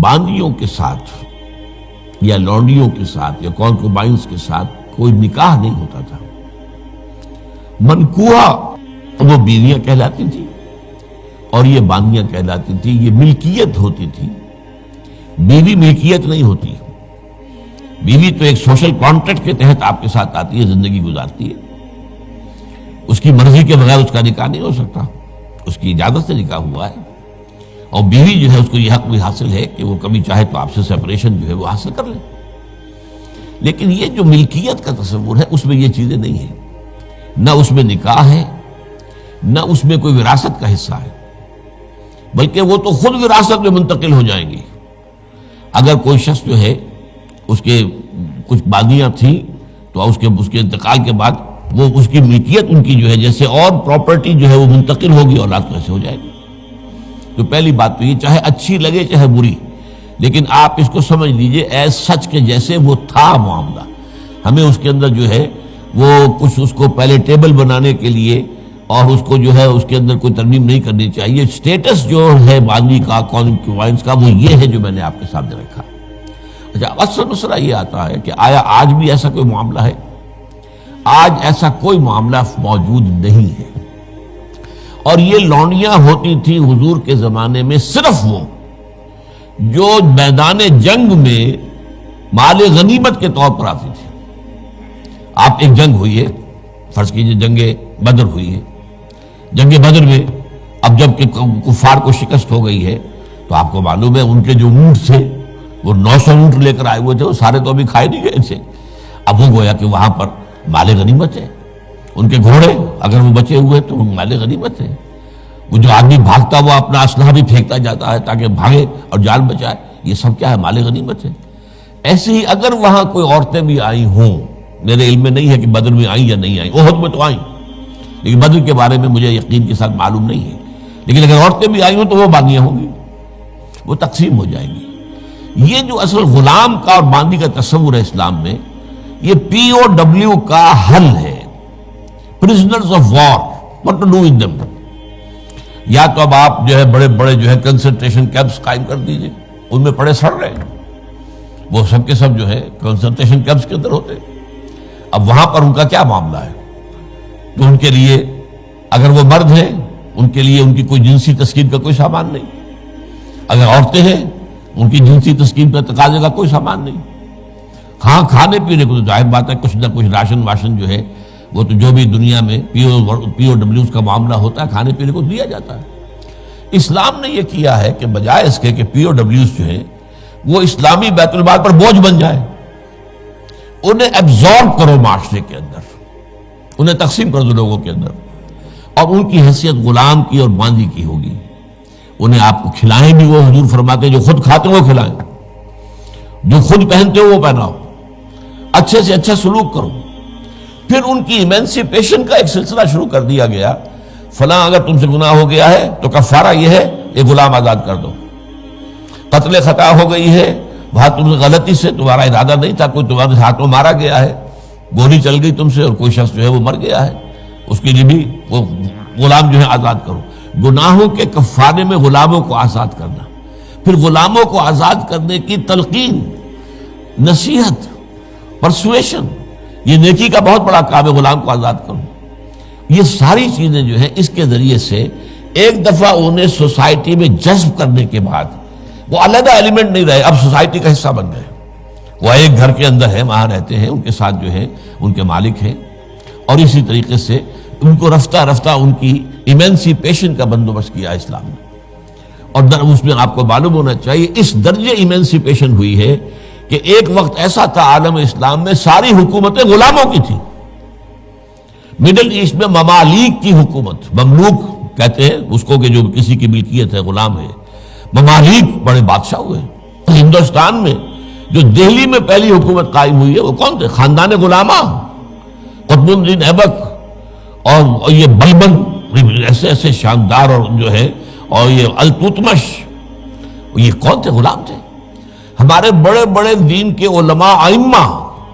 باندیوں کے ساتھ یا لونڈیوں کے ساتھ یا کونکوبائنس کے ساتھ کوئی نکاح نہیں ہوتا تھا. منکوحہ وہ بیویاں کہلاتی تھی اور یہ باندیاں کہلاتی تھی. یہ ملکیت ہوتی تھی. بیوی ملکیت نہیں ہوتی. بیوی تو ایک سوشل کانٹریکٹ کے تحت آپ کے ساتھ آتی ہے, زندگی گزارتی ہے. اس کی مرضی کے بغیر اس کا نکاح نہیں ہو سکتا. اس کی اجازت سے نکاح ہوا ہے. اور بیوی جو ہے اس کو یہ حق بھی حاصل ہے کہ وہ کبھی چاہے تو آپ سے سیپریشن جو ہے وہ حاصل کر لے. لیکن یہ جو ملکیت کا تصور ہے اس میں یہ چیزیں نہیں ہیں. نہ اس میں نکاح ہے, نہ اس میں کوئی وراثت کا حصہ ہے, بلکہ وہ تو خود وراثت میں منتقل ہو جائیں گی. اگر کوئی شخص جو ہے اس کے کچھ باندیاں تھیں تو اس کے انتقال کے بعد وہ اس کی ملکیت ان کی جو ہے جیسے اور پراپرٹی جو ہے وہ منتقل ہوگی, اولاد کو ایسے ہو جائے گی. تو پہلی بات تو یہ چاہے اچھی لگے چاہے بری, لیکن آپ اس کو سمجھ لیجئے ایز سچ کے جیسے وہ تھا معاملہ. ہمیں اس کے اندر جو ہے وہ کچھ اس کو پہلے ٹیبل بنانے کے لیے اور اس کو جو ہے اس کے اندر کوئی ترمیم نہیں کرنی چاہیے. سٹیٹس جو ہے باندی کا, کونکوبائنس کا, وہ یہ ہے جو میں نے آپ کے سامنے رکھا. اچھا, اصل مسئلہ یہ آتا ہے کہ آیا آج بھی ایسا کوئی معاملہ ہے؟ آج ایسا کوئی معاملہ موجود نہیں ہے. اور یہ لونڈیاں ہوتی تھیں حضور کے زمانے میں صرف وہ جو میدان جنگ میں مال غنیمت کے طور پر آتی تھی. آپ ایک جنگ ہوئی ہے, فرض کیجئے جنگ بدر ہوئی ہے. جنگ بدر میں اب جب کہ کفار کو شکست ہو گئی ہے تو آپ کو معلوم ہے ان کے جو اونٹ تھے وہ 900 اونٹ لے کر آئے ہوئے تھے, وہ سارے تو ابھی کھائے نہیں گئے تھے. اب وہ گویا کہ وہاں پر مال غنیمت ہے. ان کے گھوڑے اگر وہ بچے ہوئے تو مال غنیمت ہے. وہ جو آدمی بھاگتا وہ اپنا اسلحہ بھی پھینکتا جاتا ہے تاکہ بھاگے اور جان بچائے, یہ سب کیا ہے؟ مال غنیمت ہے. ایسے ہی اگر وہاں کوئی عورتیں بھی آئی ہوں, میرے علم میں نہیں ہے کہ بدر میں آئیں یا نہیں آئیں, احد میں تو آئیں, لیکن بدر کے بارے میں مجھے یقین کے ساتھ معلوم نہیں ہے. لیکن اگر عورتیں بھی آئی ہوں تو وہ باندیاں ہوں گی, وہ تقسیم ہو جائیں گی. یہ جو اصل غلام کا اور باندی کا تصور ہے اسلام میں, یہ POW کا حل ہے. Prisoners of war, what to do with them. یا تو اب آپ جو ہے بڑے بڑے جو ہے کنسنٹریشن کیمپس قائم کر دیجئے, ان میں پڑے سڑ رہے ہیں, وہ سب کے سب جو ہے کنسنٹریشن کیمپس کے اندر ہوتے. اب وہاں پر ان کا کیا معاملہ ہے؟ تو ان کے لیے اگر وہ مرد ہیں ان کے لیے ان کی کوئی جنسی تسکین کا کوئی سامان نہیں. اگر عورتیں ہیں ان کی جنسی تسکین پر تقاضے کا کوئی سامان نہیں. ہاں, کھانے پینے کو تو ظاہر بات ہے کچھ نہ کچھ راشن واشن جو ہے وہ تو جو بھی دنیا میں POWs کا معاملہ ہوتا ہے کھانے پینے کو دیا جاتا ہے. اسلام نے یہ کیا ہے کہ بجائے اس کے کہ POWs جو ہیں وہ اسلامی بیت المال پر بوجھ بن جائے, انہیں ایبزارب کرو معاشرے کے اندر, انہیں تقسیم کر دو لوگوں کے اندر, اور ان کی حیثیت غلام کی اور باندی کی ہوگی. انہیں آپ کو کھلائیں بھی وہ, حضور فرماتے ہیں جو خود کھاتے وہ کھلائیں, جو خود پہنتے ہو وہ پہناؤ, اچھے سے اچھا سلوک کرو. پھر ان کی ایمینسیپیشن کا ایک سلسلہ شروع کر دیا گیا. فلاں اگر تم سے گناہ ہو گیا ہے تو کفارہ یہ ہے یہ غلام آزاد کر دو. قتل خطا ہو گئی ہے, وہاں تم غلطی سے تمہارا ارادہ نہیں تھا, کوئی تمہارے ہاتھ میں مارا گیا ہے, گولی چل گئی تم سے اور کوئی شخص جو ہے وہ مر گیا ہے, اس کے لیے بھی وہ غلام جو ہے آزاد کرو. گناہوں کے کفارے میں غلاموں کو آزاد کرنا, پھر غلاموں کو آزاد کرنے کی تلقین, نصیحت, پرسویشن, یہ نیکی کا بہت بڑا کام ہے. غلام کو آزاد کرو. یہ ساری چیزیں جو ہیں اس کے ذریعے سے ایک دفعہ انہیں سوسائٹی میں جذب کرنے کے بعد وہ علیحدہ ایلیمنٹ نہیں رہے, اب سوسائٹی کا حصہ بن گئے. وہ ایک گھر کے اندر ہے, وہاں رہتے ہیں, ان کے ساتھ جو ہے ان کے مالک ہیں, اور اسی طریقے سے ان کو رفتہ رفتہ ان کی ایمینسیپیشن کا بندوبست کیا اسلام نے. اور اس میں آپ کو معلوم ہونا چاہیے اس درجے ایمینسیپیشن ہوئی ہے کہ ایک وقت ایسا تھا عالم اسلام میں ساری حکومتیں غلاموں کی تھیں. مڈل ایسٹ میں ممالک کی حکومت, مملوک کہتے ہیں اس کو کہ جو کسی کی ملکیت ہے, غلام ہے. ممالک بڑے بادشاہ ہوئے. ہندوستان میں جو دہلی میں پہلی حکومت قائم ہوئی ہے وہ کون تھے؟ خاندان غلامہ, قطب الدین ایبک اور یہ بلبن, ایسے ایسے شاندار, اور جو ہے اور یہ التتمش, یہ کون تھے؟ غلام تھے. ہمارے بڑے بڑے دین کے علماء ائمہ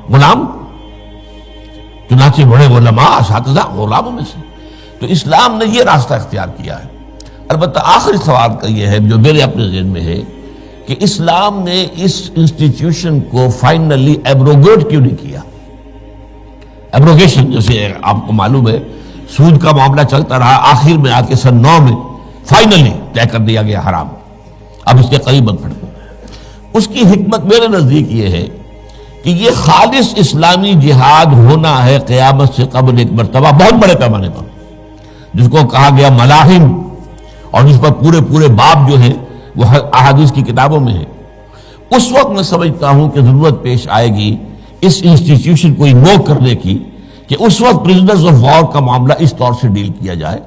غلام, چنانچہ بڑے علماء اساتذہ غلاموں میں سے. تو اسلام نے یہ راستہ اختیار کیا ہے. البتہ آخری سوال کا یہ ہے جو میرے اپنے ذہن میں ہے کہ اسلام نے اس انسٹیٹیوشن کو فائنلی ایبروگیٹ کیوں نہیں کیا. ایبروگیشن جیسے آپ کو معلوم ہے سود کا معاملہ چلتا رہا، آخر میں آ کے سن 9 میں فائنلی طے کر دیا گیا حرام. اب اس کے قریب بن پڑے. اس کی حکمت میرے نزدیک یہ ہے کہ یہ خالص اسلامی جہاد ہونا ہے قیامت سے قبل ایک مرتبہ بہت بڑے پیمانے پر، جس کو کہا گیا ملاحم، اور جس پر پورے باب جو ہیں وہ احادیث کی کتابوں میں ہے. اس وقت میں سمجھتا ہوں کہ ضرورت پیش آئے گی اس انسٹیٹیوشن کو انووک کرنے کی کہ اس وقت پرزنرز آف وار کا معاملہ اس طور سے ڈیل کیا جائے.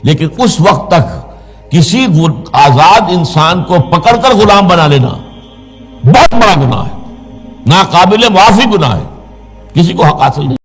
لیکن اس وقت تک کسی آزاد انسان کو پکڑ کر غلام بنا لینا بہت بڑا گناہ ہے، ناقابل معافی گناہ ہے، کسی کو حق حاصل نہیں.